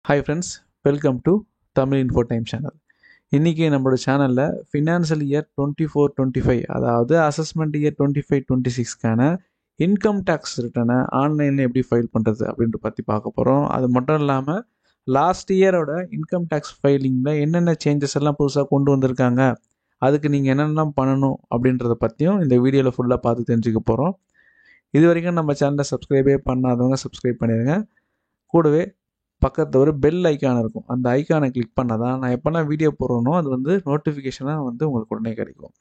Hi friends, welcome to Tamil Info Time channel. இன்னைக்கு நம்மளோட சேனலில் ஃபினான்ஷியல் இயர் 24-25 அதாவது அசஸ்மெண்ட் இயர் 25-26க்கான இன்கம் டேக்ஸ் ரிட்டனை ஆன்லைனில் எப்படி ஃபைல் பண்ணுறது அப்படின்ற பற்றி பார்க்க போகிறோம். அது மட்டும் இல்லாமல் லாஸ்ட் இயரோட இன்கம் டேக்ஸ் ஃபைலிங்கில் என்னென்ன சேஞ்சஸ் எல்லாம் புதுசாக கொண்டு வந்திருக்காங்க, அதுக்கு நீங்கள் என்னென்னலாம் பண்ணணும் அப்படின்றத பற்றியும் இந்த வீடியோவில் ஃபுல்லாக பார்த்து தெரிஞ்சுக்க போகிறோம். இது வரைக்கும் நம்ம சேனலை சப்ஸ்கிரைபே பண்ணாதவங்க சப்ஸ்கிரைப் பண்ணிடுங்க. கூடவே பக்கத்தில் ஒரு பெல் ஐக்கான் இருக்கும், அந்த ஐக்கானை கிளிக் பண்ணால் தான் நான் எப்போல்லாம் வீடியோ போடுறேனோ அது நோட்டிஃபிகேஷனாக உங்களுக்கு உடனே கிடைக்கும்.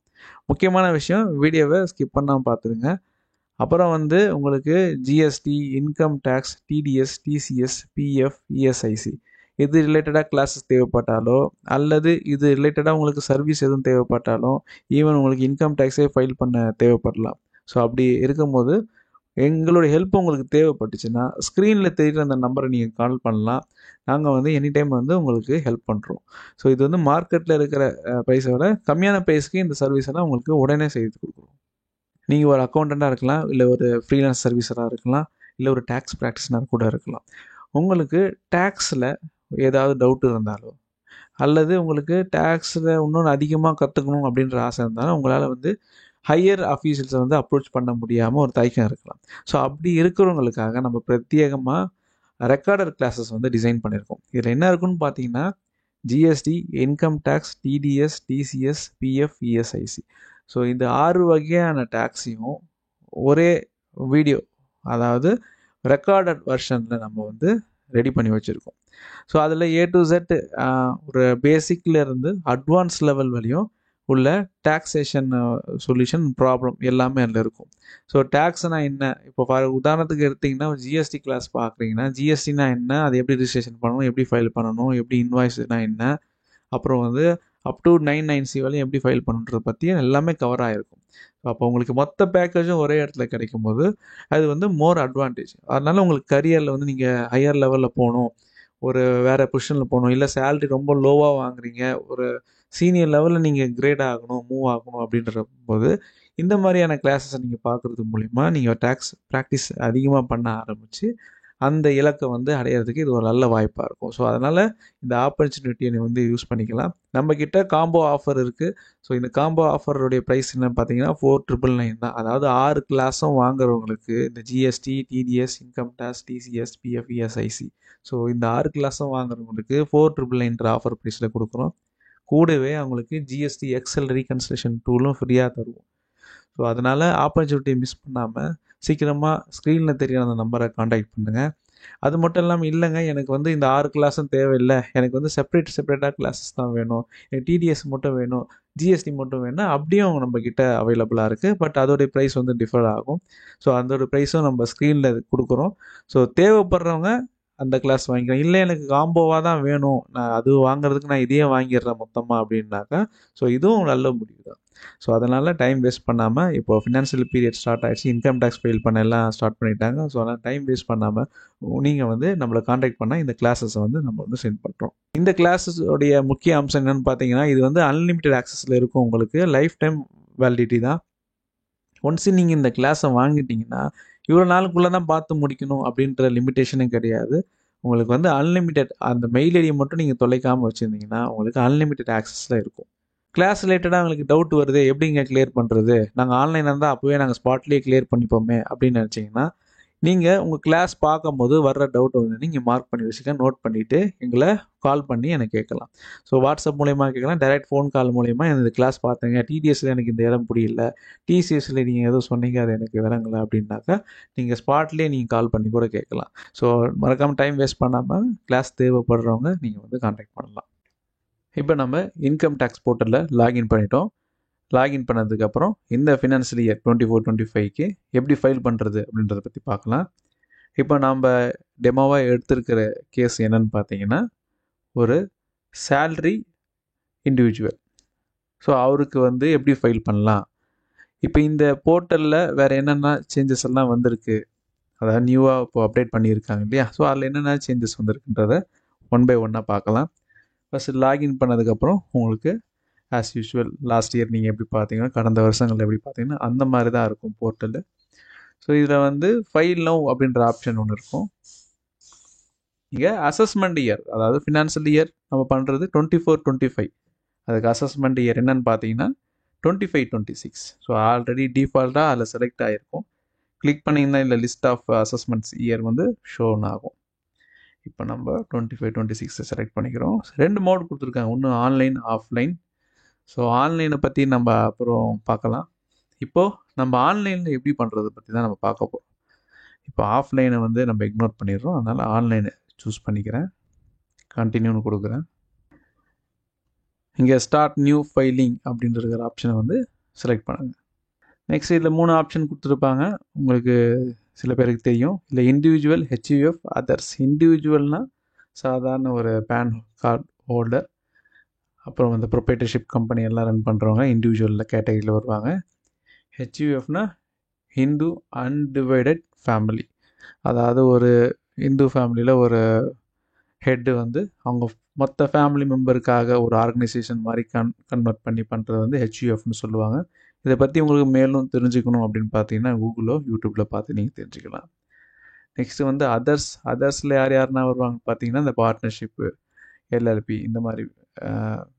முக்கியமான விஷயம், வீடியோவை ஸ்கிப் பண்ணாமல் பார்த்துருங்க. அப்புறம் உங்களுக்கு GST, income tax, TDS, TCS, PF, ESIC இது ரிலேட்டடாக கிளாஸஸ் தேவைப்பட்டாலோ அல்லது இது ரிலேட்டடாக உங்களுக்கு சர்வீஸ் எதுவும் தேவைப்பட்டாலும், ஈவன் உங்களுக்கு இன்கம் டேக்ஸே ஃபைல் பண்ண தேவைப்படலாம். ஸோ அப்படி இருக்கும்போது எங்களுடைய ஹெல்ப் உங்களுக்கு தேவைப்பட்டுச்சுன்னா ஸ்க்ரீனில் தெரிகிற அந்த நம்பரை நீங்கள் கால் பண்ணலாம். நாங்கள் எனி டைம் உங்களுக்கு ஹெல்ப் பண்ணுறோம். ஸோ இது மார்க்கெட்டில் இருக்கிற ப்ரைஸை விட கம்மியான ப்ரைஸ்க்கு இந்த சர்வீஸ் எல்லாம் உங்களுக்கு உடனே செய்து கொடுக்குறோம். நீங்கள் ஒரு அக்கௌண்டண்ட்டாக இருக்கலாம், இல்லை ஒரு ஃப்ரீலான்ஸ் சர்வீஸராக இருக்கலாம், இல்லை ஒரு டேக்ஸ் ப்ராக்டிஸ்னர் கூட இருக்கலாம். உங்களுக்கு டேக்ஸில் ஏதாவது டவுட் இருந்தாலோ அல்லது உங்களுக்கு டேக்ஸில் இன்னொன்று அதிகமாக கற்றுக்கணும் அப்படின்ற ஆசை இருந்தாலும் உங்களால் ஹையர் அஃபீஷியல்ஸை அப்ரோச் பண்ண முடியாமல் ஒரு தயக்கம் இருக்கலாம். ஸோ அப்படி இருக்கிறவங்களுக்காக நம்ம பிரத்யேகமாக ரெக்கார்டர் கிளாஸஸ் டிசைன் பண்ணியிருக்கோம். இதில் என்ன இருக்குன்னு பார்த்தீங்கன்னா, GST, income tax, TDS, TCS, PF, ESIC so இந்த 6 வகையான டேக்ஸையும் ஒரே வீடியோ, அதாவது ரெக்கார்டட் வெர்ஷனில் நம்ம ரெடி பண்ணி வச்சுருக்கோம். ஸோ அதில் A to Z ஒரு பேசிக்லேருந்து அட்வான்ஸ் லெவல் வரையும் உள்ள டேக்ஸேஷன் சொல்யூஷன் ப்ராப்ளம் எல்லாமே அதில் இருக்கும். ஸோ டேக்ஸ்னா என்ன, இப்போ உதாரணத்துக்கு எடுத்திங்கன்னா ஜிஎஸ்டி கிளாஸ் பார்க்குறீங்கன்னா, ஜிஎஸ்டினா என்ன, அது எப்படி ரிஜிஸ்ட்ரேஷன் பண்ணணும், எப்படி ஃபைல் பண்ணணும், எப்படி இன்வாய்ஸ்னா என்ன, அப்புறம் அப் டு 990 வரையும் எப்படி ஃபைல் பண்ணுறத பற்றி எல்லாமே கவர் ஆகிருக்கும். அப்போ உங்களுக்கு மொத்த பேக்கேஜும் ஒரே இடத்துல கிடைக்கும் போது அது மோர் அட்வான்டேஜ். அதனால் உங்களுக்கு கரியரில் நீங்கள் ஹையர் லெவலில் போகணும், ஒரு வேறு பொசிஷனில் போகணும், இல்லை சேலரி ரொம்ப லோவாக வாங்குறீங்க, ஒரு சீனியர் லெவலில் நீங்கள் கிரேட் ஆகணும், மூவ் ஆகணும் அப்படின்ற போது இந்த மாதிரியான கிளாஸஸை நீங்கள் பார்க்குறது மூலிமா நீங்கள் டேக்ஸ் ப்ராக்டிஸ் அதிகமாக பண்ண ஆரம்பித்து அந்த இலக்கை அடையிறதுக்கு இது ஒரு நல்ல வாய்ப்பாக இருக்கும். ஸோ அதனால் இந்த ஆப்பர்ச்சுனிட்டியை நீ யூஸ் பண்ணிக்கலாம். நம்மக்கிட்ட காம்போ ஆஃபர் இருக்குது. ஸோ இந்த காம்போ ஆஃபருடைய ப்ரைஸ் என்னன்னு பார்த்தீங்கன்னா 4999 தான். அதாவது 6 கிளாஸும் வாங்குறவங்களுக்கு இந்த GST, TDS, income tax, TCS, PF, ESIC so இந்த 6 கிளாஸும் வாங்குறவங்களுக்கு 4999 ஆஃபர் ப்ரைஸில் கொடுக்குறோம். கூடவே அவங்களுக்கு ஜிஎஸ்டி எக்ஸல் ரீகன்ஸ்ட்ரக்ஷன் டூலும் ஃப்ரீயாக தருவோம். ஸோ அதனால் ஆப்பர்ச்சுனிட்டியை மிஸ் பண்ணாமல் சீக்கிரமாக ஸ்க்ரீனில் தெரிகிற அந்த நம்பரை காண்டாக்ட் பண்ணுங்கள். அது மட்டும் இல்லாமல், இல்லைங்க எனக்கு இந்த 6 கிளாஸும் தேவையில்லை, எனக்கு செப்பரேட்டாக கிளாஸஸ் தான் வேணும், எனக்கு டிடிஎஸ் மட்டும் வேணும், ஜிஎஸ்டி மட்டும் வேணும், அப்படியும் நம்மக்கிட்ட அவைலபிளாக இருக்குது. பட் அதோடைய ப்ரைஸ் டிஃபர் ஆகும். ஸோ அதோடைய ப்ரைஸும் நம்ம ஸ்க்ரீனில் கொடுக்குறோம். ஸோ தேவைப்படுறவங்க அந்த கிளாஸ் வாங்கிக்கிறேன், இல்லை எனக்கு காம்போவாக தான் வேணும், நான் அது வாங்குறதுக்கு நான் இதையே வாங்கிடுறேன் மொத்தமாக அப்படின்னாக்கா ஸோ இதுவும் நல்ல முடிவு தான். ஸோ அதனால் டைம் வேஸ்ட் பண்ணாமல், இப்போது ஃபினான்ஷியல் பீரியட் ஸ்டார்ட் ஆகிடுச்சு, இன்கம் டேக்ஸ் ஃபைல் பண்ண எல்லாம் ஸ்டார்ட் பண்ணிட்டாங்க. ஸோ அதனால் டைம் வேஸ்ட் பண்ணாமல் நீங்கள் நம்மளை காண்டாக்ட் பண்ணால் இந்த கிளாஸஸை நம்ம சென்ட் பண்ணுறோம். இந்த கிளாஸஸோடைய முக்கிய அம்சம் என்னென்னு பார்த்தீங்கன்னா, இது அன்லிமிட்டெட் ஆக்சஸில் இருக்கும், உங்களுக்கு லைஃப் டைம் வேலிடிட்டி தான். ஒன்ஸ் நீங்கள் இந்த கிளாஸை வாங்கிட்டீங்கன்னா இவ்வளோ நாளுக்குள்ளே தான் பார்த்து முடிக்கணும் அப்படின்ற லிமிட்டேஷனும் கிடையாது. உங்களுக்கு அன்லிமிட்டெட் அந்த மெயில் ஐடியை மட்டும் நீங்கள் தொலைக்காமல் வச்சுருந்தீங்கன்னா உங்களுக்கு அன்லிமிட்டெட் ஆக்சஸில் இருக்கும். கிளாஸ் ரிலேட்டடாக உங்களுக்கு டவுட் வருது, எப்படிங்க கிளியர் பண்ணுறது, நாங்கள் ஆன்லைனாக இருந்தால் அப்போவே நாங்கள் ஸ்பாட்லேயே கிளியர் பண்ணிப்போமே அப்படின்னு நினச்சிங்கன்னா, நீங்கள் உங்கள் கிளாஸ் பார்க்கும்போது வர்ற டவுட்டை நீங்கள் மார்க் பண்ணி வச்சுக்க, நோட் பண்ணிவிட்டு எங்களை கால் பண்ணி எனக்கு கேட்கலாம். ஸோ வாட்ஸ்அப் மூலயமா கேட்கலாம், டைரெக்ட் ஃபோன் கால் மூலயமா இந்த கிளாஸ் பார்த்தேங்க, டிடிஎஸில் எனக்கு இந்த இடம் புரியல, டிசிஎஸில் நீங்கள் எதுவும் சொன்னீங்க அது எனக்கு விளங்கலை அப்படின்னாக்கா நீங்கள் ஸ்பாட்லேயே நீங்கள் கால் பண்ணி கூட கேட்கலாம். ஸோ மறக்காமல் டைம் வேஸ்ட் பண்ணாமல் கிளாஸ் தேவைப்படுறவங்க நீங்கள் கான்டாக்ட் பண்ணலாம். இப்போ நம்ம இன்கம் டேக்ஸ் போர்ட்டலில் லாகின் பண்ணிட்டோம். லாகின் பண்ணதுக்கப்புறம் இந்த ஃபினான்ஷியல் இயர் 24-25க்கு எப்படி ஃபைல் பண்ணுறது அப்படின்றத பற்றி பார்க்கலாம். இப்போ நாம் டெமோவாக எடுத்திருக்கிற கேஸ் என்னன்னு பார்த்தீங்கன்னா, ஒரு சேல்ரி இண்டிவிஜுவல். ஸோ அவருக்கு எப்படி ஃபைல் பண்ணலாம், இப்போ இந்த போர்ட்டலில் வேறு என்னென்ன சேஞ்சஸ் எல்லாம் வந்திருக்கு, அதாவது நியூவாக இப்போ அப்டேட் பண்ணியிருக்காங்க இல்லையா, ஸோ அதில் என்னென்ன சேஞ்சஸ் வந்திருக்குன்றதை ஒன் பை ஒன்னாக பார்க்கலாம். ஃபஸ்ட்டு லாகின் பண்ணதுக்கப்புறம் உங்களுக்கு ஆஸ் யூஷுவல் லாஸ்ட் இயர் நீங்கள் எப்படி பார்த்தீங்கன்னா, கடந்த வருஷங்கள் எப்படி பார்த்தீங்கன்னா அந்த மாதிரி தான் இருக்கும் போர்ட்டலு. ஸோ இதில் ஃபைல் நவ் அப்படின்ற ஆப்ஷன் ஒன்று இருக்கும். இங்கே அசஸ்மெண்ட் இயர், அதாவது ஃபினான்ஷியல் இயர் நம்ம பண்ணுறது 24-25. அதுக்கு அசஸ்மெண்ட் இயர் என்னன்னு பார்த்தீங்கன்னா 25-26. ஸோ ஆல்ரெடி டிஃபால்ட்டாக அதில் செலக்ட் ஆகிருக்கும். கிளிக் பண்ணிங்கன்னா இல்லை லிஸ்ட் ஆஃப் அசஸ்மெண்ட்ஸ் இயர் வந்து ஷோன் ஆகும். இப்போ நம்ம 25-26 செலக்ட் பண்ணிக்கிறோம். 2 மோட் கொடுத்துருக்காங்க, ஒன்று ஆன்லைன், ஆஃப்லைன். ஸோ ஆன்லைனை பற்றி நம்ம அப்புறம் பார்க்கலாம். இப்போது நம்ம ஆன்லைனில் எப்படி பண்ணுறது பற்றி தான் நம்ம பார்க்க போகிறோம். இப்போ ஆஃப்லைனை வந்து நம்ம இக்னோர் பண்ணிடுறோம். அதனால் ஆன்லைனை சூஸ் பண்ணிக்கிறேன், கண்டினியூன்னு கொடுக்குறேன். இங்கே ஸ்டார்ட் நியூ ஃபைலிங் அப்படின்ற ஆப்ஷனை வந்து செலக்ட் பண்ணுங்கள். நெக்ஸ்ட் இதில் 3 ஆப்ஷன் கொடுத்துருப்பாங்க, உங்களுக்கு சில பேருக்கு தெரியும். இல்லை இண்டிவிஜுவல், HUF, அதர்ஸ். இண்டிவிஜுவல்னால் சாதாரண ஒரு பேன் கார்டு ஹோல்டர், அப்புறம் வந்து ப்ரொப்ரைட்டர்ஷிப் கம்பெனி எல்லாம் ரன் பண்ணுறவங்க இண்டிவிஜுவலில் கேட்டகரியில் வருவாங்க. HUFனா ஹிந்து அன்டிவைடட் ஃபேமிலி, அதாவது ஒரு இந்து ஃபேமிலியில் ஒரு ஹெட்டு வந்து அவங்க மொத்த ஃபேமிலி மெம்பருக்காக ஒரு ஆர்கனைசேஷன் மாதிரி கன்வெர்ட் பண்ணி பண்ணுறது வந்து HUFனு சொல்லுவாங்க. இதை பற்றி உங்களுக்கு மேலும் தெரிஞ்சுக்கணும் அப்படின்னு பார்த்தீங்கன்னா கூகுளோ யூடியூப்பில் பார்த்து நீங்கள் தெரிஞ்சுக்கலாம். நெக்ஸ்ட்டு வந்து அதர்ஸ். அதர்ஸில் யார் யாருன்னா வருவாங்க பார்த்தீங்கன்னா இந்த பார்ட்னர்ஷிப்பு, LLP, இந்த மாதிரி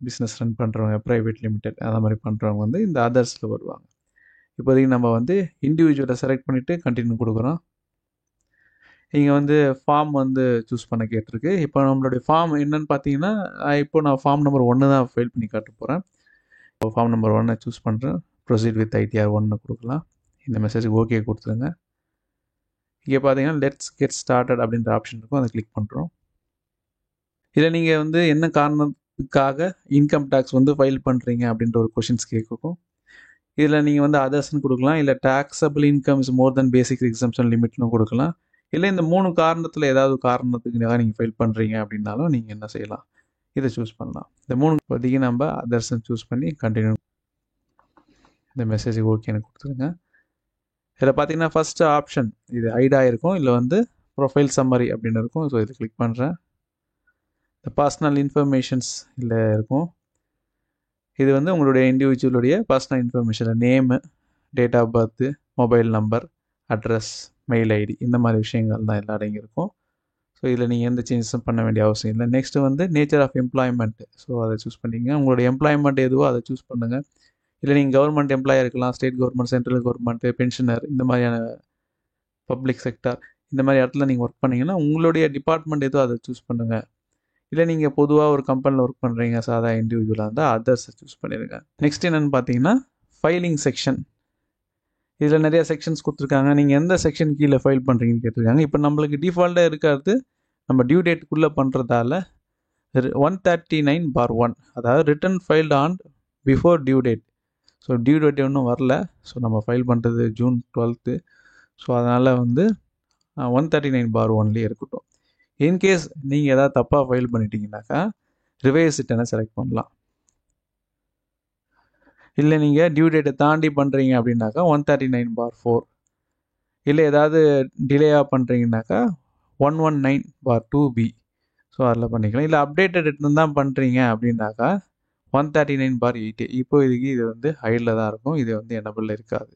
பிஸ்னஸ் ரன் பண்ணுறவங்க, ப்ரைவேட் லிமிடெட் அந்த மாதிரி பண்ணுறவங்க வந்து இந்த அதர்ஸில் வருவாங்க. இப்போதைக்கு நம்ம வந்து இண்டிவிஜுவலை செலக்ட் பண்ணிவிட்டு கண்டினியூ கொடுக்குறோம். இங்கே வந்து ஃபார்ம் வந்து சூஸ் பண்ண கேட்டிருக்கு. இப்போ நம்மளுடைய ஃபார்ம் என்னன்னு பார்த்தீங்கன்னா, இப்போ நான் ஃபார்ம் நம்பர் 1 தான் ஃபில் பண்ணி காட்ட போகிறேன். இப்போ ஃபார்ம் நம்பர் 1 சூஸ் பண்ணுறேன். ப்ரொசீட் வித் ITR 1 கொடுக்கலாம். இந்த மெசேஜுக்கு ஓகே கொடுத்துருங்க. இங்கே பார்த்தீங்கன்னா லெட்ஸ் கெட் ஸ்டார்டட் அப்படின்ற ஆப்ஷன் இருக்கும், அதை கிளிக் பண்ணுறோம். இதில் நீங்கள் வந்து என்ன காரணத்துக்காக இன்கம் டேக்ஸ் வந்து ஃபைல் பண்ணுறீங்க அப்படின்ற ஒரு கொஷின்ஸ் கேட்கும். இதில் நீங்கள் வந்து அதர்ஸ்ன்னு கொடுக்கலாம், இல்லை taxable income is more than basic exemption லிமிட்னு கொடுக்கலாம். இல்லை இந்த 3 காரணத்தில் ஏதாவது காரணத்துக்கு நீங்கள் ஃபைல் பண்ணுறீங்க அப்படின்னாலும் நீங்கள் என்ன செய்யலாம், இதை சூஸ் பண்ணலாம். இந்த 3 இப்போதைக்கு நம்ம அதர்ஸ்ன்னு சூஸ் பண்ணி கண்டினியூ. இந்த மெசேஜுக்கு ஓகேன்னு கொடுத்துருங்க. இதில் பார்த்தீங்கன்னா ஃபஸ்ட்டு ஆப்ஷன் இது ஐடாக இருக்கும், இல்லை வந்து ப்ரொஃபைல் சம்மரி அப்படின்னு இருக்கும். ஸோ இதை கிளிக் பண்ணுறேன். இந்த பர்சனல் இன்ஃபர்மேஷன்ஸ் இல்லை இருக்கும். இது வந்து உங்களுடைய இண்டிவிஜுவலுடைய personal information, name, date of birth, mobile number, address, mail ID, இந்த மாதிரி விஷயங்கள் தான் எல்லாம் அடங்கியிருக்கும். ஸோ இதில் நீங்கள் எந்த சேஞ்சஸும் பண்ண வேண்டிய அவசியம் இல்லை. நெக்ஸ்ட்டு வந்து நேச்சர் ஆஃப் எம்ப்ளாய்மெண்ட்டு. ஸோ அதை சூஸ் பண்ணிங்க. உங்களுடைய எம்ப்ளாய்மெண்ட் எதுவோ அதை சூஸ் பண்ணுங்கள். இல்லை நீங்கள் கவர்மெண்ட் எம்ப்ளாயாக இருக்கலாம், state government, central government, pensioner, இந்த மாதிரியான பப்ளிக் செக்டார், இந்த மாதிரி இடத்துல நீங்கள் ஒர்க் பண்ணிங்கன்னா உங்களுடைய டிபார்ட்மெண்ட் எதுவோ அதை சூஸ் பண்ணுங்கள். இல்லை நீங்கள் பொதுவாக ஒரு கம்பெனியில் ஒர்க் பண்ணுறீங்க, சாதா இண்டிவிஜுவலாக இருந்தால் அதர்ஸை சூஸ் பண்ணிடுங்க. நெக்ஸ்ட் என்னென்னு பார்த்தீங்கன்னா ஃபைலிங் செக்ஷன். இதில் நிறைய செக்ஷன்ஸ் கொடுத்துருக்காங்க. நீங்கள் எந்த செக்ஷன் கீழே ஃபைல் பண்ணுறீங்கன்னு கேட்டிருக்காங்க. இப்போ நம்மளுக்கு டிஃபால்ட்டாக இருக்கிறது நம்ம டியூ டேட்டுக்குள்ளே பண்ணுறதால 139/1, அதாவது return filed on before due date. So due date ஒன்றும் வரல. ஸோ நம்ம ஃபைல் பண்ணுறது June 12. ஸோ அதனால் வந்து 139/1 இருக்கட்டும். இன்கேஸ் நீங்கள் எதாவது தப்பாக ஃபைல் பண்ணிட்டீங்கன்னாக்கா ரிவைஸ் ரிட்டனை செலக்ட் பண்ணலாம். இல்லை நீங்கள் டியூ டேட்டை தாண்டி பண்ணுறீங்க அப்படின்னாக்கா 139/4. இல்லை ஏதாவது டிலேயாக பண்ணுறீங்கன்னாக்கா 119/2B. ஸோ அதில் பண்ணிக்கலாம். இல்லை அப்டேட்டட் ரிட்டன் தான் பண்ணுறீங்க அப்படின்னாக்கா 139/8. இப்போ இது வந்து ஹைடில் தான் இருக்கும், இது வந்து எனபிளில் இருக்காது.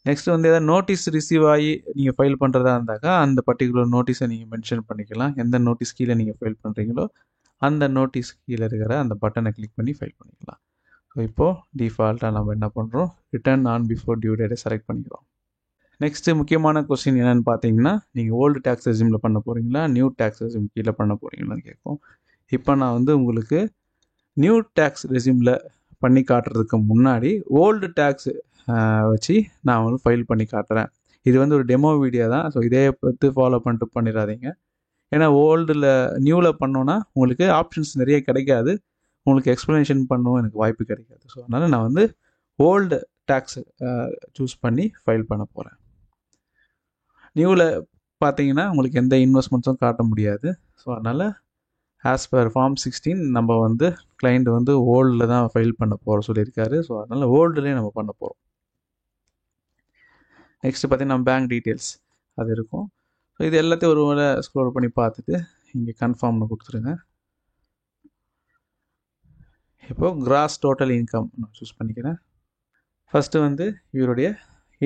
நெக்ஸ்ட் வந்து எதாவது நோட்டீஸ் ரிசீவ் ஆகி நீங்கள் ஃபைல் பண்ணுறதா இருந்தாக்கா அந்த பர்டிகுலர் நோட்டீஸை நீங்கள் மென்ஷன் பண்ணிக்கலாம். எந்த நோட்டீஸ் கீழே நீங்கள் ஃபைல் பண்ணுறீங்களோ அந்த நோட்டீஸ் கீழே இருக்கிற அந்த பட்டனை கிளிக் பண்ணி ஃபைல் பண்ணிக்கலாம். ஸோ இப்போது டிஃபால்ட்டாக நம்ம என்ன பண்ணுறோம், ரிட்டர்ன் ஆன் பிஃபோர் டியூ டேட்டை செலக்ட் பண்ணிக்கிறோம். நெக்ஸ்ட்டு முக்கியமான கொஸ்டின் என்னென்னு பார்த்தீங்கன்னா, நீங்கள் ஓல்டு டேக்ஸ் ரெஸ்யூமில் பண்ண போகிறீங்களா, நியூ டேக்ஸ் ரெஸ்யூம் கீழே பண்ண போகிறீங்களான்னு கேட்கும். இப்போ நான் வந்து உங்களுக்கு நியூ டேக்ஸ் ரெஸ்யூமில் பண்ணி காட்டுறதுக்கு முன்னாடி ஓல்டு டேக்ஸ் வச்சு நான் வந்து ஃபைல் பண்ணி காட்டுறேன். இது வந்து ஒரு டெமோ வீடியோ தான். ஸோ இதே பார்த்து ஃபாலோ பண்ணிட்டு பண்ணிடாதீங்க. ஏன்னா நியூவில் பண்ணோன்னா உங்களுக்கு ஆப்ஷன்ஸ் நிறைய கிடைக்காது, உங்களுக்கு எக்ஸ்ப்ளனேஷன் பண்ணவும் எனக்கு வாய்ப்பு கிடைக்காது. ஸோ அதனால் நான் வந்து ஓல்டு டேக்ஸ் சூஸ் பண்ணி ஃபைல் பண்ண போகிறேன். நியூவில் பார்த்தீங்கன்னா உங்களுக்கு எந்த இன்வெஸ்ட்மெண்ட்ஸும் காட்ட முடியாது. ஸோ அதனால் ஆஸ் பர் ஃபார்ம் 16 நம்ம வந்து கிளைண்ட் வந்து ஓல்டில் தான் ஃபைல் பண்ண போகிற சொல்லியிருக்காரு. ஸோ அதனால் ஓல்டுலேயே நம்ம பண்ண போகிறோம். நெக்ஸ்ட்டு பார்த்தீங்கன்னா பேங்க் டீட்டெயில்ஸ் அது இருக்கும். ஸோ இது எல்லாத்தையும் ஒரு முறை ஸ்க்ரோல் பண்ணி பார்த்துட்டு இங்கே கன்ஃபார்ம்னு கொடுத்துருங்க. இப்போது கிராஸ் டோட்டல் இன்கம் நான் சூஸ் பண்ணிக்கிறேன். ஃபஸ்ட்டு வந்து இவருடைய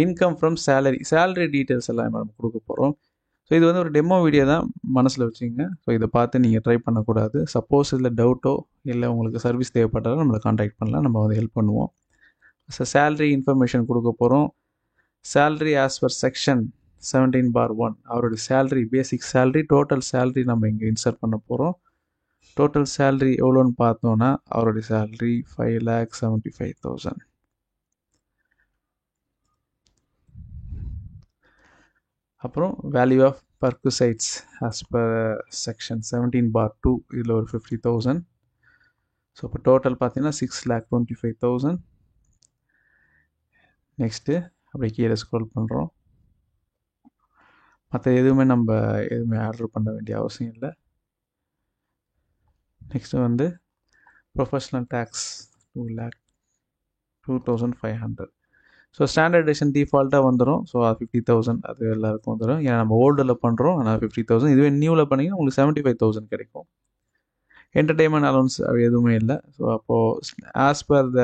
இன்கம் ஃப்ரம் சேலரி டீட்டெயில்ஸ் எல்லாம் நம்ம கொடுக்க போகிறோம். ஸோ இது வந்து ஒரு டெமோ வீடியோ தான், மனசில் வச்சுங்க. ஸோ இதை பார்த்து நீங்கள் ட்ரை பண்ணக்கூடாது. சப்போஸ் இதில் டவுட்டோ இல்லை உங்களுக்கு சர்வீஸ் தேவைப்பட்டாலும் நம்மளை காண்டாக்ட் பண்ணலாம், நம்ம வந்து ஹெல்ப் பண்ணுவோம். ஸோ சேலரி இன்ஃபர்மேஷன் கொடுக்க போகிறோம். சேலரி ஆஸ் பர் செக்ஷன் 17/1 அவருடைய சேலரி, பேசிக் சேலரி, டோட்டல் சேலரி நம்ம இங்கே இன்சர்ட் பண்ண போகிறோம். டோட்டல் சேலரி எவ்வளோன்னு பார்த்தோன்னா அவருடைய சேலரி 5,75,000. அப்புறம் value of perquisites as per section 17/2 இதில் ஒரு 50,000. ஸோ இப்போ டோட்டல் பார்த்தீங்கன்னா 6,25,000. நெக்ஸ்ட்டு அப்படி கீழே ஸ்க்ரோல் பண்ணுறோம். மற்ற எதுவுமே ஆர்டர் பண்ண வேண்டிய அவசியம் இல்லை. நெக்ஸ்ட்டு வந்து ப்ரொஃபஷ்னல் டேக்ஸ் 2,0500. ஸோ ஸ்டாண்டர்டைசேஷன் டிஃபால்ட்டாக வந்துடும். ஸோ 50,000 அது எல்லாருக்கும் வந்துடும். ஏன்னா நம்ம ஓல்டில் பண்ணுறோம், ஆனால் 50,000. இதுவே நியூவில் பண்ணிங்கன்னா உங்களுக்கு 75,000 கிடைக்கும். என்டர்டெயின்மெண்ட் அலௌன்ஸ் அது எதுவுமே இல்லை. ஸோ அப்போது as per the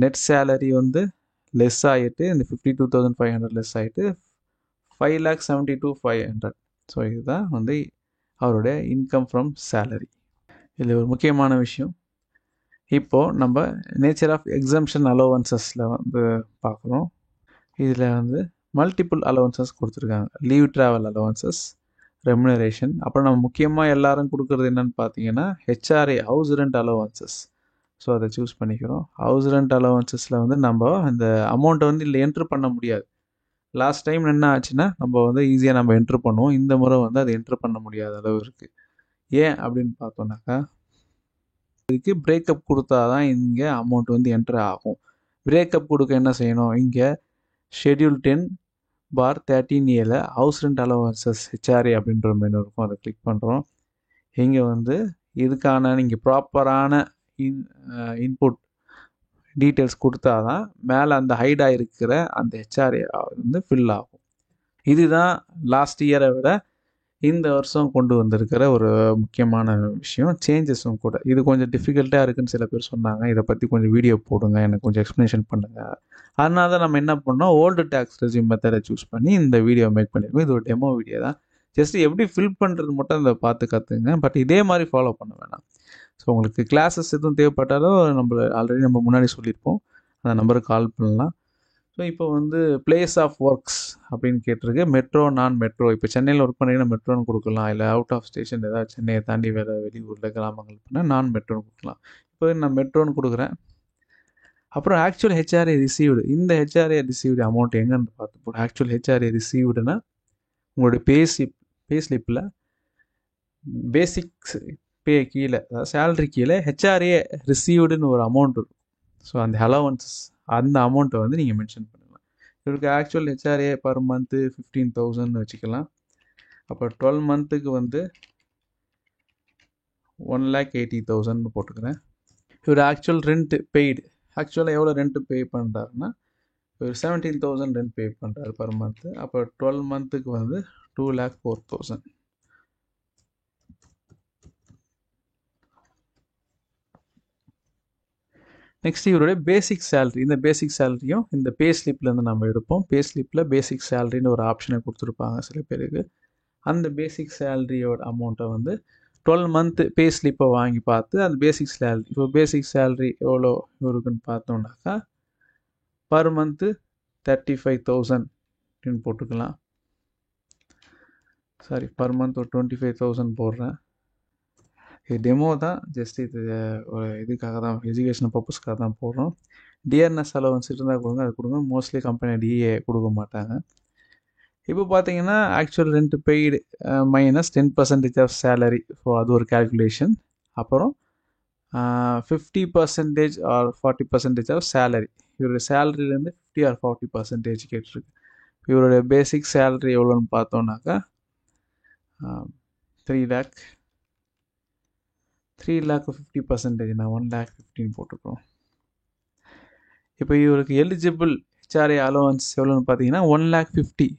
net salary வந்து லெஸ் ஆகிட்டு, இந்த 52,500 லெஸ் ஆகிட்டு 5,72,500. ஸோ இதுதான் வந்து அவருடைய இன்கம் ஃப்ரம் சேலரி. இதில் ஒரு முக்கியமான விஷயம், இப்போது நம்ம நேச்சர் ஆஃப் எக்ஸம்ஷன் அலோவன்சஸில் வந்து பார்க்குறோம். இதில் வந்து மல்டிபிள் அலோவன்சஸ் கொடுத்துருக்காங்க. Leave travel allowances, remuneration. அப்புறம் நம்ம முக்கியமாக எல்லாரும் கொடுக்குறது என்னென்னு பார்த்தீங்கன்னா HRA, house rent allowances. So அதை சூஸ் பண்ணிக்கிறோம். ஹவுஸ் ரெண்ட் அலோவன்சஸில் வந்து நம்ம அந்த அமௌண்ட்டை வந்து இல்லை என்ட்ரு பண்ண முடியாது. லாஸ்ட் டைம் என்ன ஆச்சுன்னா நம்ம வந்து ஈஸியாக நம்ம என்ட்ரு பண்ணுவோம். இந்த முறை வந்து அதை என்ட்ரு பண்ண முடியாத அளவு இருக்குது. ஏன் அப்படின்னு பார்த்தோன்னாக்கா, இதுக்கு பிரேக்கப் கொடுத்தா தான் இங்கே அமௌண்ட் வந்து என்ட்ரு ஆகும். பிரேக்கப் கொடுக்க என்ன செய்யணும், இங்கே schedule 10/13A house rent allowances HRA அப்படின்ற மெனு இருக்கும். அதை கிளிக் பண்ணுறோம். இங்கே வந்து இதுக்கான நீங்கள் ப்ராப்பரான இன்புட் டீட்டெயில்ஸ் கொடுத்தா தான் மேலே அந்த ஹைட் ஆகிருக்கிற அந்த ஹெச்ஆர்ஏ வந்து ஃபில் ஆகும். இதுதான் லாஸ்ட் இயரை விட இந்த வருஷம் கொண்டு வந்திருக்கிற ஒரு முக்கியமான விஷயம், சேஞ்சஸும் கூட. இது கொஞ்சம் டிஃபிகல்ட்டாக இருக்குதுன்னு சில பேர் சொன்னாங்க. இதை பற்றி கொஞ்சம் வீடியோ போடுங்க, எனக்கு கொஞ்சம் எக்ஸ்ப்ளனேஷன் பண்ணுங்கள். அதனால தான் நம்ம என்ன பண்ணோம், ஓல்டு டேக்ஸ் ரெஸ்யூம் மெத்தடை சூஸ் பண்ணி இந்த வீடியோ மேக் பண்ணியிருக்கோம். இது ஒரு டெமோ வீடியோ தான். ஜஸ்ட் எப்படி ஃபில் பண்ணுறது மட்டும் இதை பார்த்து கற்றுங்க. பட் இதே மாதிரி ஃபாலோ பண்ண வேணாம். ஸோ உங்களுக்கு கிளாஸஸ் எதுவும் தேவைப்பட்டாலும் ஆல்ரெடி நம்ம முன்னாடி சொல்லியிருப்போம், அந்த நம்பருக்கு கால் பண்ணலாம். ஸோ இப்போ வந்து பிளேஸ் ஆஃப் ஒர்க்ஸ் அப்படின்னு கேட்டிருக்கு. மெட்ரோ, நான் மெட்ரோ. இப்போ சென்னையில் ஒர்க் பண்ணிங்கன்னா மெட்ரோன்னு கொடுக்கலாம். இல்லை அவுட் ஆஃப் ஸ்டேஷன் ஏதாவது சென்னையை தாண்டி வேறு வெளியூரில் கிராமங்கள் பண்ணால் நான் மெட்ரோன்னு கொடுக்கலாம். இப்போ நான் மெட்ரோன்னு கொடுக்குறேன். அப்புறம் ஆக்சுவல் ஹெச்ஆர்ஏ ரிசீவ்டு. இந்த ஹெச்ஆர்ஏ ரிசீவ்டு அமௌண்ட் எங்கன்னு பார்த்து போடும். ஆக்சுவல் ஹெச்ஆர்ஏ ரிசீவ்டுனா உங்களுடைய பே ஸ்லிப்பில் பேசிக்ஸ் பே கீழே, அதாவது சேலரி கீழே ஹெச்ஆர்ஏ ரிசீவ்டுன்னு ஒரு அமௌண்ட் இருக்கும். ஸோ அந்த அலவன்சஸ், அந்த அமௌண்ட்டை வந்து நீங்கள் மென்ஷன் பண்ணலாம். இவருக்கு ஆக்சுவல் ஹெச்ஆர்ஏ பர் மந்த்து 15,000 வச்சுக்கலாம். அப்போ 12 மந்த்துக்கு வந்து 1,80,000 போட்டுக்கிறேன். இவர் ஆக்சுவல் ரெண்ட் பெய்டு, ஆக்சுவலாக எவ்வளோ ரெண்ட்டு பே பண்ணுறாருன்னா இவர் 17,000 ரெண்ட் பே பண்ணுறாரு பர் மந்த்து. அப்போ 12 மந்த்துக்கு வந்து 2,04,000. நெக்ஸ்ட் இவருடைய பேசிக் சேலரி. இந்த பேசிக் சேலரியும் இந்த பே ஸ்லிப்லேருந்து நம்ம எடுப்போம். பே ஸ்லிப்பில் பேசிக் சேலரின்னு ஒரு ஆப்ஷனை கொடுத்துருப்பாங்க சில பேருக்கு. அந்த பேசிக் சேலரியோட அமௌண்ட்டை வந்து 12 மந்த்து பே ஸ்லிப்பை வாங்கி பார்த்து அந்த பேசிக் சேலரி, இப்போ பேசிக் சேலரி எவ்வளோ இருக்குன்னு பார்த்தோம்னாக்கா பர் மந்த்து 35,000 போட்டுக்கலாம். சாரி, பர் மந்த் ஒரு 25,000 போடுறேன். இது டெமோ தான், ஜஸ்ட் இது ஒரு இதுக்காக தான், எஜுகேஷன் பர்பஸ்க்காக தான் போடுறோம். டிஆர்என்எஸ் அலவன்ஸ் இருந்தால் கொடுங்க, அது கொடுங்க. மோஸ்ட்லி கம்பெனி டிஏ கொடுக்க மாட்டாங்க. இப்போ பார்த்தீங்கன்னா actual rent paid minus 10% of salary. So அது ஒரு கேல்குலேஷன். அப்புறம் 50% ஆர் 40% ஆஃப் சேலரி. இவருடைய சேலரிலேருந்து 50 ஆர் 40% கேட்டிருக்கு. இவருடைய பேசிக் சேலரி எவ்வளோன்னு பார்த்தோன்னாக்கா 3 lakh 50%, நான் 1,15,000 போட்டுக்கிறோம். இப்போ இவருக்கு எலிஜிபிள் ஹெச்ஆர்ஏ அலோவன்ஸ் எவ்வளோன்னு பார்த்தீங்கன்னா 1,50,000.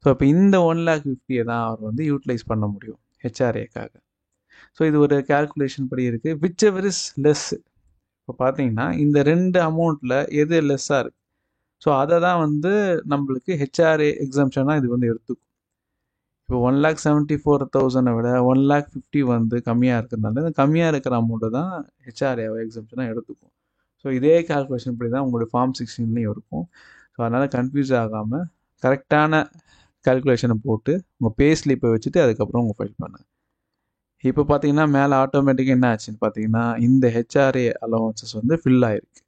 ஸோ இப்போ இந்த 1,50,000 தான் அவர் வந்து யூட்டிலைஸ் பண்ண முடியும் ஹெச்ஆர்ஏக்காக. ஸோ இது ஒரு கேல்குலேஷன் படி இருக்குது. Which ever is less. இப்போ பார்த்தீங்கன்னா இந்த ரெண்டு அமௌண்ட்டில் எது லெஸ்ஸாக இருக்குது, ஸோ அதை தான் வந்து நம்மளுக்கு ஹெச்ஆர்ஏ எக்ஸம்ஷனாக இது வந்து எடுத்துக்கும். இப்போ 1,74,000 விட 1,50,000 வந்து கம்மியாக இருக்கிறதுனால இந்த கம்மியாக இருக்கிற அமௌண்ட்டு தான் ஹெச்ஆர்ஏவை எக்ஸம்ஷனாக எடுத்துக்கும். ஸோ இதே கால்குலேஷன் படி தான் உங்களுடைய ஃபார்ம் 16லேயும் இருக்கும். ஸோ அதனால் கன்ஃபியூஸ் ஆகாமல் கரெக்டான கால்குலேஷனை போட்டு உங்கள் பே ஸ்லிப்பை வச்சுட்டு அதுக்கப்புறம் உங்கள் ஃபைல் பண்ணுங்கள். இப்போ பார்த்தீங்கன்னா மேலே ஆட்டோமேட்டிக்காக என்ன ஆச்சுன்னு பார்த்தீங்கன்னா இந்த ஹெச்ஆர்ஏ அலவன்சஸ் வந்து ஃபில் ஆகிருக்கு.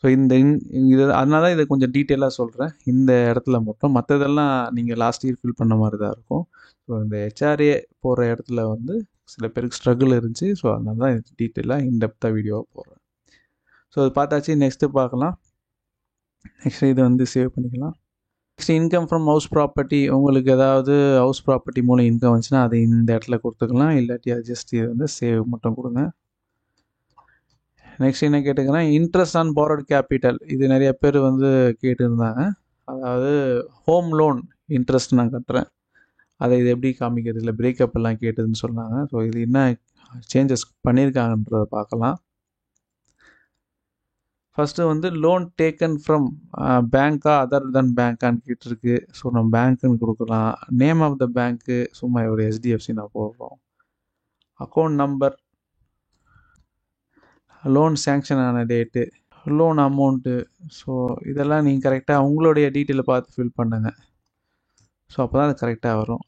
ஸோ இது அதனால தான் இதை கொஞ்சம் டீட்டெயிலாக சொல்கிறேன். இந்த இடத்துல மட்டும் மற்றதெல்லாம் நீங்கள் லாஸ்ட் இயர் ஃபில் பண்ண மாதிரி தான் இருக்கும். ஸோ இந்த ஹெச்ஆர்ஏ போகிற இடத்துல வந்து சில பேருக்கு ஸ்ட்ரகிள் இருந்துச்சு. ஸோ அதனால தான் டீட்டெயிலாக இன்டெப்த்தாக வீடியோவாக போடுறேன். ஸோ அது பார்த்தாச்சு. நெக்ஸ்ட்டு பார்க்கலாம். நெக்ஸ்ட்டு இது வந்து சேவ் பண்ணிக்கலாம். Next income from house property. உங்களுக்கு ஏதாவது ஹவுஸ் ப்ராப்பர்ட்டி மூலம் இன்கம் வந்துச்சுன்னா அதை இந்த இடத்துல கொடுத்துக்கலாம். இல்லாட்டி அது ஜஸ்ட் இது வந்து சேவ் மட்டும் கொடுங்க. நெக்ஸ்ட் என்ன கேட்டுக்கிறேன்னா இன்ட்ரெஸ்ட் ஆன் borrowed கேபிட்டல். இது நிறைய பேர் வந்து கேட்டுருந்தாங்க. அதாவது ஹோம் லோன் இன்ட்ரெஸ்ட் நான் கட்டுறேன், அதை இது எப்படி காமிக்கிறது, இல்லை பிரேக்கப் எல்லாம் கேட்டதுன்னு சொன்னாங்க. ஸோ இது என்ன சேஞ்சஸ் பண்ணியிருக்காங்கன்றதை பார்க்கலாம். ஃபஸ்ட்டு வந்து லோன் டேக்கன் ஃப்ரம் பேங்க்கா அதர் தென் பேங்க்கான்னு கேட்டிருக்கு. ஸோ நம்ம பேங்க்குன்னு கொடுக்கலாம். நேம் ஆஃப் த பேங்க்கு சும்மா ஒரு HDFC நான் போடுறோம். அக்கௌண்ட் நம்பர், லோன் சேங்ஷன் ஆன டேட்டு, லோன் அமௌண்ட்டு. ஸோ இதெல்லாம் நீங்கள் கரெக்டாக உங்களுடைய டீட்டெயிலை பார்த்து ஃபில் பண்ணுங்கள். ஸோ அப்போ தான் அது கரெக்டாக வரும்.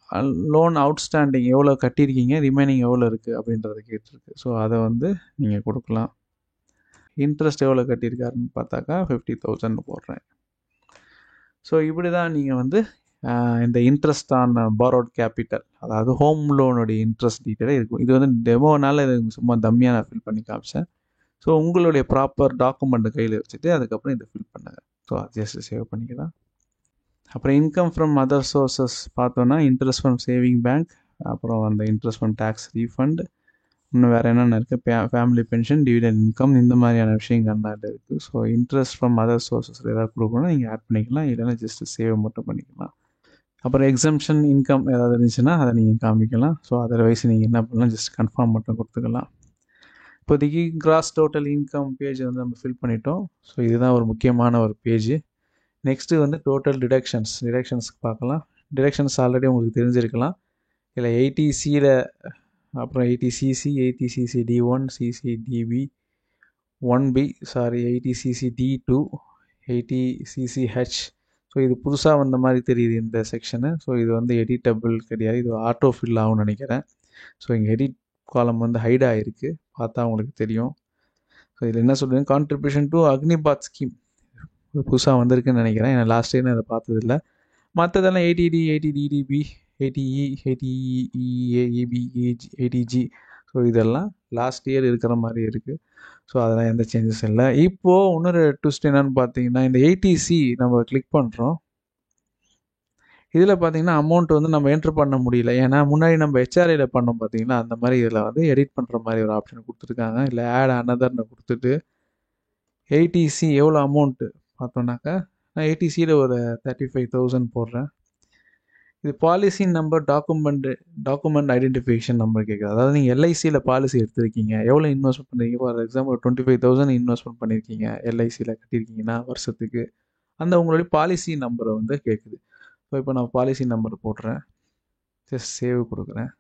லோன் அவுட்ஸ்டாண்டிங் எவ்வளோ கட்டியிருக்கீங்க, ரிமைனிங் எவ்வளோ இருக்குது அப்படின்றத கேட்டிருக்கு. ஸோ அதை வந்து நீங்கள் கொடுக்கலாம். இன்ட்ரெஸ்ட் எவ்வளோ கட்டியிருக்காருன்னு பார்த்தாக்கா 50,000 போடுறேன். ஸோ இப்படி தான் நீங்கள் வந்து இந்த இன்ட்ரெஸ்ட் ஆன் borrowed கேபிட்டல், அதாவது ஹோம் லோனுடைய இன்ட்ரெஸ்ட் டீட்டெயிலாக இருக்கும். இது வந்து டெமோனால இது சும்மா தம்மியாக நான் ஃபில் பண்ணி காமிச்சேன். ஸோ உங்களுடைய ப்ராப்பர் டாக்குமெண்ட்டை கையில் வச்சுட்டு அதுக்கப்புறம் இதை ஃபில் பண்ணுங்கள். ஸோ அது ஜஸ்ட் சேவ் பண்ணிக்கலாம். அப்புறம் இன்கம் ஃப்ரம் அதர் சோர்சஸ் பார்த்தோன்னா இன்ட்ரெஸ்ட் ஃப்ரம் சேவிங் பேங்க், அப்புறம் அந்த இன்ட்ரெஸ்ட் ஃப்ரம் டேக்ஸ் ரீஃபண்ட், இன்னும் வேறு என்னென்ன இருக்குது, ஃபேமிலி பென்ஷன், டிவிடெண்ட் இன்கம், இந்த மாதிரியான விஷயங்கள்லாம் இருக்குது. So interest from other sources ஏதாவது கொடுக்கணும்னா நீங்கள் ஆட் பண்ணிக்கலாம், இல்லைன்னா ஜஸ்ட் சேவ் மட்டும் பண்ணிக்கலாம். அப்புறம் எக்ஸம்ஷன் இன்கம் ஏதாவது இருந்துச்சுன்னா அதை நீங்கள் காமிக்கலாம். ஸோ அதர்வைஸ் நீங்கள் என்ன பண்ணலாம், ஜஸ்ட் கன்ஃபார்ம் மட்டும் கொடுத்துக்கலாம். இப்போதைக்கு கிராஸ் டோட்டல் இன்கம் பேஜ் வந்து நம்ம ஃபில் பண்ணிட்டோம். ஸோ இதுதான் ஒரு முக்கியமான ஒரு பேஜ். நெக்ஸ்ட்டு வந்து டோட்டல் டிடக்ஷன்ஸ்க்கு பார்க்கலாம். டிடக்ஷன்ஸ் ஆல்ரெடி உங்களுக்கு தெரிஞ்சிருக்கலாம். இல்லை 80Cயில், அப்புறம் 80CC, 80CC-D1, CC-DB, 1B, 80CC-D2, 80CC-H. So இது புதுசாக வந்த மாதிரி தெரியுது இந்த செக்ஷனு. ஸோ இது வந்து எடிட்டபிள் கிடையாது, இது ஆட்டோ ஃபில் ஆகும்னு நினைக்கிறேன். ஸோ இங்கே எடிட் காலம் வந்து ஹைட் ஆகிருக்கு, பார்த்தா உங்களுக்கு தெரியும். ஸோ இதில் என்ன சொல்கிறேன், கான்ட்ரிபியூஷன் டு அக்னிபாத் ஸ்கீம் புதுசாக வந்திருக்குன்னு நினைக்கிறேன். ஏன்னா லாஸ்ட் இயர் நான் அதை பார்த்ததில்லை. மற்றதெல்லாம் 80D, 80DDB, 80E, 80EA, EB, 80G. So இதெல்லாம் லாஸ்ட் இயர் இருக்கிற மாதிரி இருக்குது. ஸோ அதெல்லாம் எந்த சேஞ்சஸ் இல்லை. இப்போது இன்னொரு ட்விஸ்ட் என்னென்னு பார்த்தீங்கன்னா, இந்த 80C நம்ம கிளிக் பண்ணுறோம். இதில் பார்த்தீங்கன்னா அமௌண்ட் வந்து நம்ம என்ட்ரு பண்ண முடியல. ஏன்னா முன்னாடி நம்ம ஹெச்ஆர்ஏல பண்ணோம் பார்த்தீங்கன்னா, அந்த மாதிரி இதில் வந்து எடிட் பண்ணுற மாதிரி ஒரு ஆப்ஷன் கொடுத்துருக்காங்க. இல்லை ஆட் அனதர்னு கொடுத்துட்டு 80C எவ்வளோ அமௌண்ட்டு பார்த்தோன்னாக்கா, நான் 80Cயில் ஒரு 35,000 போடுறேன். இது policy number, document identification number கேட்குது. அதாவது நீங்கள் எல்ஐசியில் பாலிசி எடுத்திருக்கீங்க, எவ்வளோ இன்வெஸ்ட்மெண்ட் பண்ணிருக்கீங்க. ஃபார் எக்ஸாம்பிள் 25,000 இன்வெஸ்ட்மெண்ட் பண்ணியிருக்கீங்க, எல்ஐசியில் கட்டியிருக்கீங்கன்னா வருஷத்துக்கு, அந்த உங்களுடைய பாலிசி நம்பரை வந்து கேட்குது. ஸோ இப்போ நான் பாலிசி நம்பர் போடுறேன், ஜஸ்ட் சேவ் கொடுக்குறேன்.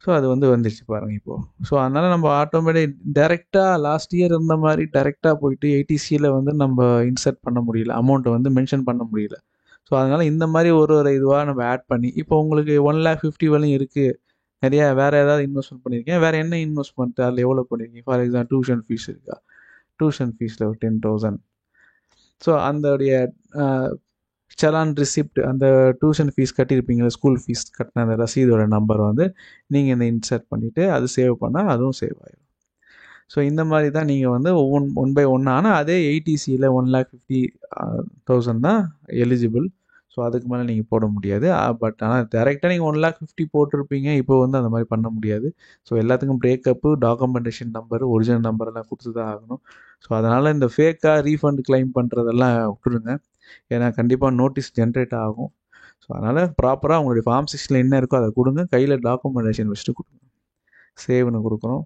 ஸோ அது வந்து வந்துடுச்சு பாருங்கள் இப்போது. ஸோ அதனால் நம்ம ஆட்டோமேட்டிக் டைரெக்டாக லாஸ்ட் இயர் இருந்த மாதிரி டைரெக்டாக போயிட்டு 80Cயில் வந்து நம்ம இன்சர்ட் பண்ண முடியல, அமௌண்ட்டை வந்து மென்ஷன் பண்ண முடியல. ஸோ அதனால் இந்த மாதிரி ஒரு இதுவாக நம்ம ஆட் பண்ணி, இப்போ உங்களுக்கு 1,50,000 வரையும் இருக்குது, நிறையா வேறு ஏதாவது இன்வெஸ்ட்மெண்ட் பண்ணியிருக்கேன், வேறு என்ன இன்வெஸ்ட்மெண்ட், அதில் எவ்வளோ பண்ணியிருக்கீங்க. ஃபார் எக்ஸாம்பிள் டியூஷன் ஃபீஸ் இருக்கா, டியூஷன் ஃபீஸில் ஒரு 10,000. ஸோ அந்தோடைய சலான் ரிசிப்ட், அந்த டியூஷன் ஃபீஸ் கட்டியிருப்பீங்களா, ஸ்கூல் ஃபீஸ் கட்டின அந்த ரசீதோட நம்பர் வந்து நீங்கள் இந்த இன்சர்ட் பண்ணிவிட்டு அது சேவ் பண்ணால் அதுவும் சேவ் ஆகிடும். ஸோ இந்த மாதிரி தான் நீங்கள் வந்து ஒன் பை ஒன். ஆனால் அதே 80Cயில் 1,50,000 தான் எலிஜிபிள். ஸோ அதுக்கு மேலே நீங்கள் போட முடியாது. பட் ஆனால் டேரெக்டாக நீங்கள் 1,50,000 போட்டிருப்பீங்க, இப்போ வந்து அந்த மாதிரி பண்ண முடியாது. ஸோ எல்லாத்துக்கும் பிரேக்கப்பு, டாக்குமெண்டேஷன் நம்பர், ஒரிஜினல் நம்பரெல்லாம் கொடுத்து தான் ஆகணும். ஸோ அதனால் இந்த ஃபேக்காக ரீஃபண்ட் கிளைம் பண்ணுறதெல்லாம் விட்டுருங்க. ஏன்னா கண்டிப்பாக நோட்டீஸ் ஜென்ரேட் ஆகும். ஸோ அதனால் ப்ராப்பராக உங்களுடைய ஃபார்ம் 6ல் என்ன இருக்கோ அதை கொடுங்க, கையில் டாக்குமெண்டேஷன் வச்சுட்டு கொடுங்க. சேவ்னு கொடுக்குறோம்.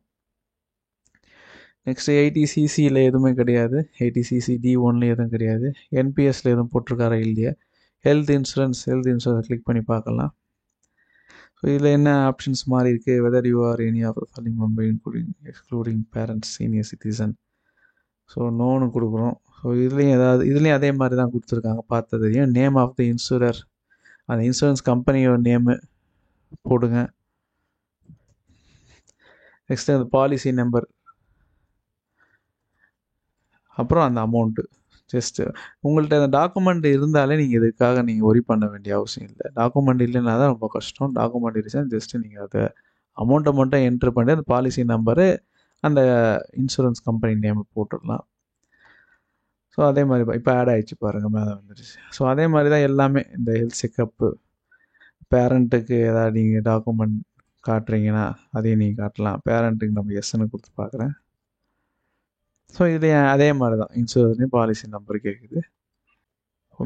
நெக்ஸ்ட்டு 80CCயில் எதுவுமே கிடையாது, 80CC-D1 எதுவும் கிடையாது, என்பிஎஸ்சில் எதுவும் போட்டிருக்காரா இல்லையா. ஹெல்த் இன்சூரன்ஸ் கிளிக் பண்ணி பார்க்கலாம். ஸோ இதில் என்ன ஆப்ஷன்ஸ் மாதிரி இருக்குது, whether you are any of the following member including excluding parents senior citizen. So நோன்னு கொடுக்குறோம். ஸோ இதுலேயும் அதே மாதிரி தான் கொடுத்துருக்காங்க, பார்த்து தெரியும். நேம் ஆஃப் த இன்சூரர், அந்த இன்சூரன்ஸ் கம்பெனியோட நேமு போடுங்க. நெக்ஸ்ட்டு அந்த பாலிசி நம்பர், அப்புறம் அந்த அமௌண்ட்டு. ஜஸ்ட்டு உங்கள்கிட்ட அந்த டாக்குமெண்ட் இருந்தாலே நீங்கள் இதுக்காக நீங்கள் ஒரி பண்ண வேண்டிய அவசியம் இல்லை. டாக்குமெண்ட் இல்லைன்னா தான் ரொம்ப கஷ்டம். டாக்குமெண்ட் இருந்துச்சுன்னா ஜஸ்ட்டு நீங்கள் அதை அமௌண்ட்டை மட்டும் என்ட்ரு பண்ணி அந்த பாலிசி நம்பரு அந்த இன்சூரன்ஸ் கம்பெனி நேம் போட்டுடலாம். ஸோ அதே மாதிரி இப்போ ஆட் ஆகிடுச்சு பாருங்கள், மேலே வந்துடுச்சு. ஸோ அதே மாதிரி தான் எல்லாமே, இந்த ஹெல்த் செக்கப்பு, பேரண்ட்டுக்கு ஏதாவது நீங்கள் டாக்குமெண்ட் காட்டுறீங்கன்னா அதையும் நீங்கள் காட்டலாம். பேரண்ட்டுக்கு நம்ம எஸ்ன்னு கொடுத்து பார்க்குறேன். ஸோ இது அதே மாதிரி தான், இன்சூரன்ஸ்லேயும் பாலிசி நம்பர் கேட்குது.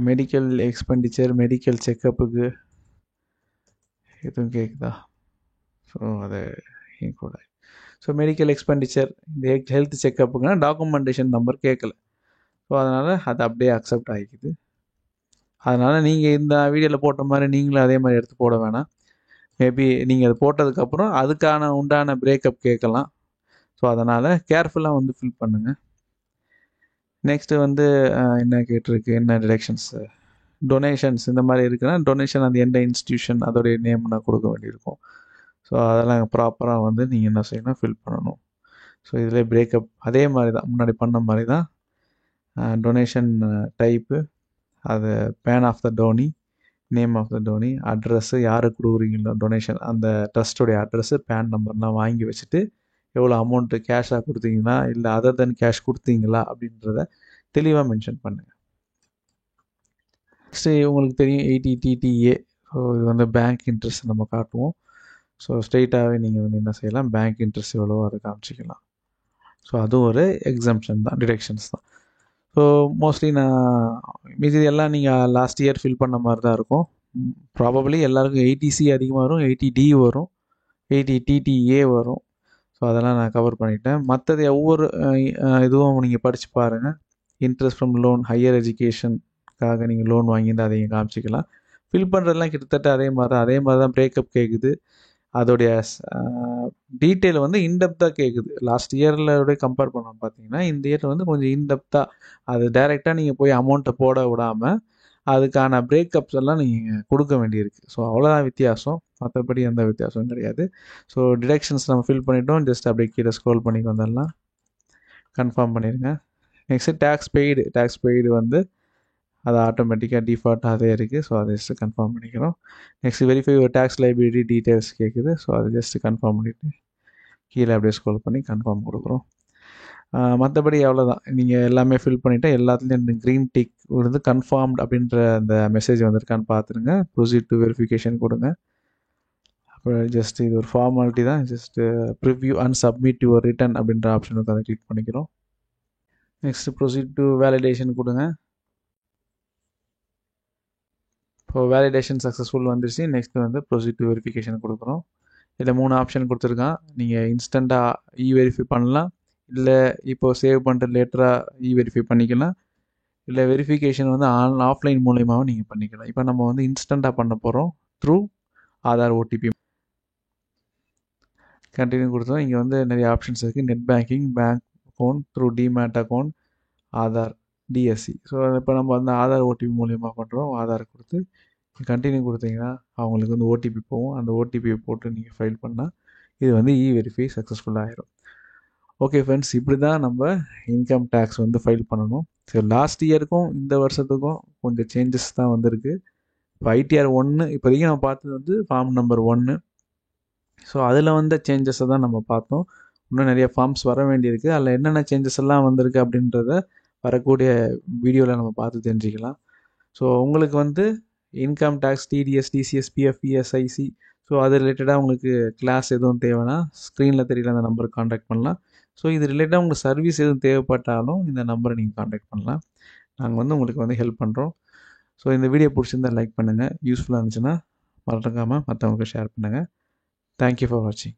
மெடிக்கல் எக்ஸ்பெண்டிச்சர், மெடிக்கல் செக்கப்புக்கு எதுவும் கேட்குதா? ஸோ அது கூட. ஸோ மெடிக்கல் எக்ஸ்பெண்டிச்சர், இந்த ஹெல்த் செக்கப்புக்குன்னா டாக்குமெண்டேஷன் நம்பர் கேட்கல. ஸோ அதனால் அது அப்படியே அக்செப்ட் ஆகிக்குது. அதனால் நீங்கள் இந்த வீடியோவில் போட்ட மாதிரி நீங்களும் அதே மாதிரி எடுத்து போட வேணாம். மேபி நீங்கள் அது போட்டதுக்கப்புறம் அதுக்கான உண்டான பிரேக்கப் கேட்கலாம். ஸோ அதனால் கேர்ஃபுல்லாக வந்து ஃபில் பண்ணுங்கள். நெக்ஸ்ட்டு வந்து என்ன கேட்டிருக்கு, என்ன டிரெக்ஷன்ஸு, டொனேஷன்ஸ் இந்த மாதிரி இருக்குன்னா டொனேஷன் அந்த எந்த இன்ஸ்டியூஷன் அதோடைய நேம் நான் கொடுக்க வேண்டியிருக்கும். ஸோ அதெல்லாம் ப்ராப்பராக வந்து நீங்கள் என்ன செய்யணும், ஃபில் பண்ணணும். ஸோ இதில் பிரேக்கப் அதே மாதிரி தான், முன்னாடி பண்ண மாதிரி தான். டொனேஷன் டைப்பு, அது pan of the donee, name of the donee, address, யாருக்கு கொடுக்குறீங்களோ டொனேஷன் அந்த ட்ரஸ்ட்டோடைய அட்ரஸ்ஸு, பேன் நம்பர்லாம் வாங்கி வச்சுட்டு எவ்வளோ அமௌண்ட்டு கேஷாக கொடுத்தீங்களா இல்லை அதர் தென் கேஷ் கொடுத்தீங்களா அப்படின்றத தெளிவாக மென்ஷன் பண்ணுங்கள். நெக்ஸ்ட்டு உங்களுக்கு தெரியும் 80 TTA. ஸோ இது வந்து பேங்க் இன்ட்ரெஸ்ட் நம்ம காட்டுவோம். ஸோ ஸ்ட்ரெயிட்டாகவே நீங்கள் வந்து என்ன செய்யலாம், பேங்க் இன்ட்ரெஸ்ட் எவ்வளோ அதை காமிச்சிக்கலாம். ஸோ அதுவும் ஒரு எக்ஸம்ஷன் தான், டிடெக்ஷன்ஸ் தான். ஸோ மோஸ்ட்லி நான் மீதி எல்லாம் நீங்கள் லாஸ்ட் இயர் ஃபில் பண்ண மாதிரி தான் இருக்கும். ப்ராபப்ளி எல்லாருக்கும் 80C அதிகமாக வரும், 80D வரும், 80 TTA வரும். ஸோ அதெல்லாம் நான் கவர் பண்ணிட்டேன். மற்றது ஒவ்வொரு இதுவும் நீங்கள் படித்து பாருங்கள். இன்ட்ரெஸ்ட் ஃப்ரம் லோன், ஹையர் எஜுகேஷனுக்காக நீங்கள் லோன் வாங்கியிருந்தால் அதையும் காமிச்சிக்கலாம். ஃபில் பண்ணுறதுலாம் கிட்டத்தட்ட அதே மாதிரி தான் பிரேக்கப் கேட்குது. அதோடைய டீட்டெயில் வந்து இன்டெப்த்தாக கேட்குது. லாஸ்ட் இயரில் கம்பேர் பண்ணோம் பார்த்தீங்கன்னா இந்த இயரில் வந்து கொஞ்சம் இன்டெப்த்தாக, அது டைரெக்டாக நீங்கள் போய் அமௌண்ட்டை போட விடாமல் அதுக்கான பிரேக்கப்ஸ் எல்லாம் நீங்கள் கொடுக்க வேண்டியிருக்கு. ஸோ அவ்வளோதான் வித்தியாசம், மற்றபடி எந்த வித்தியாசமும் கிடையாது. ஸோ டிடெக்ஷன்ஸ் நம்ம ஃபில் பண்ணிட்டோம். ஜஸ்ட் அப்படியே கீழே ஸ்க்ரோல் பண்ணி வந்துடலாம், கன்ஃபார்ம் பண்ணிடுங்க. நெக்ஸ்ட்டு டேக்ஸ் பெய்டு வந்து அது ஆட்டோமேட்டிக்காக டிஃபால்ட்டாக அதே இருக்குது. ஸோ அதை ஜஸ்ட்டு கன்ஃபார்ம் பண்ணிக்கிறோம். நெக்ஸ்ட் வெரிஃபை ஒரு டேக்ஸ் லைபிலிட்டி டீட்டெயில்ஸ் கேட்குது. ஸோ அதை ஜஸ்ட்டு கன்ஃபார்ம் பண்ணிவிட்டு கீழே அப்படியே ஸ்க்ரோல் பண்ணி கன்ஃபார்ம் கொடுக்குறோம். மற்றபடி அவ்வளோதான், நீங்கள் எல்லாமே ஃபில் பண்ணிவிட்டு எல்லாத்துலேயும் இந்த க்ரீன் டிக் வந்து கன்ஃபார்ம்ட் அப்படின்ற அந்த மெசேஜ் வந்திருக்கான்னு பார்த்துருங்க. ப்ரொசீட் டு வெரிஃபிகேஷன் கொடுங்க. அப்புறம் ஜஸ்ட் இது ஒரு ஃபார்மாலிட்டி தான். Just preview and submit your return அப்படின்ற ஆப்ஷனுக்கு அதை கிளிக் பண்ணிக்கிறோம். நெக்ஸ்ட்டு ப்ரொசீட் டு வேலிடேஷன் கொடுங்க. இப்போ வேலிடேஷன் சக்ஸஸ்ஃபுல் வந்துருச்சு. நெக்ஸ்ட்டு வந்து ப்ரொசீட் டு வெரிஃபிகேஷன் கொடுக்குறோம். இதில் 3 ஆப்ஷன் கொடுத்துருக்கான். நீங்கள் இன்ஸ்டண்ட்டாக வெரிஃபை பண்ணலாம், இல்லை இப்போது சேவ் பண்ணிட்டு லேட்டராக வெரிஃபை பண்ணிக்கலாம், இல்லை வெரிஃபிகேஷன் வந்து ஆஃப்லைன் மூலயமாவும் நீங்கள் பண்ணிக்கலாம். இப்போ நம்ம வந்து இன்ஸ்டண்ட்டாக பண்ண போகிறோம் த்ரூ ஆதார் ஓடிபி. கண்டினியூ கொடுத்தோம். இங்கே வந்து நிறைய ஆப்ஷன்ஸ் இருக்குது. Net banking, bank account, through demat account, Aadhaar, DSC. So இப்போ நம்ம வந்து ஆதார் ஓடிபி மூலயமா பண்ணுறோம். ஆதார் கொடுத்து கண்டினியூ கொடுத்தீங்கன்னா அவங்களுக்கு வந்து ஓடிபி போகும். அந்த ஓடிபியை போட்டு நீங்கள் ஃபைல் பண்ணால் இது வந்து வெரிஃபை சக்ஸஸ்ஃபுல்லாக ஆயிரும். ஓகே ஃப்ரெண்ட்ஸ், இப்படி தான் நம்ம இன்கம் டேக்ஸ் வந்து ஃபைல் பண்ணணும். ஸோ லாஸ்ட் இயருக்கும் இந்த வருஷத்துக்கும் கொஞ்சம் சேஞ்சஸ் தான் வந்திருக்கு. இப்போ ITR 1 இப்போதைக்கு நம்ம பார்த்தது வந்து ஃபார்ம் நம்பர் 1. ஸோ அதில் வந்த சேஞ்சஸை தான் நம்ம பார்த்தோம். இன்னும் நிறைய ஃபார்ம்ஸ் வர வேண்டியிருக்கு. அதில் என்னென்ன சேஞ்சஸ் எல்லாம் வந்திருக்கு அப்படின்றத வரக்கூடிய வீடியோவில் நம்ம பார்த்து தெரிஞ்சுக்கலாம். ஸோ உங்களுக்கு வந்து income tax, TDS, TCS, PF, ESIC, so அது ரிலேட்டடாக உங்களுக்கு கிளாஸ் எதுவும் தேவைன்னா ஸ்க்ரீனில் தெரியல அந்த நம்பருக்கு காண்டாக்ட் பண்ணலாம். ஸோ இது ரிலேட்டடாக உங்களுக்கு சர்வீஸ் எதுவும் தேவைப்பட்டாலும் இந்த நம்பரை நீங்கள் காண்டாக்ட் பண்ணலாம். நாங்கள் வந்து உங்களுக்கு வந்து ஹெல்ப் பண்ணுறோம். ஸோ இந்த வீடியோ பிடிச்சிருந்தால் லைக் பண்ணுங்கள், யூஸ்ஃபுல்லாக இருந்துச்சுன்னா மறக்காமல் மற்றவங்களுக்கு ஷேர் பண்ணுங்கள். தேங்க்யூ ஃபார் வாட்சிங்.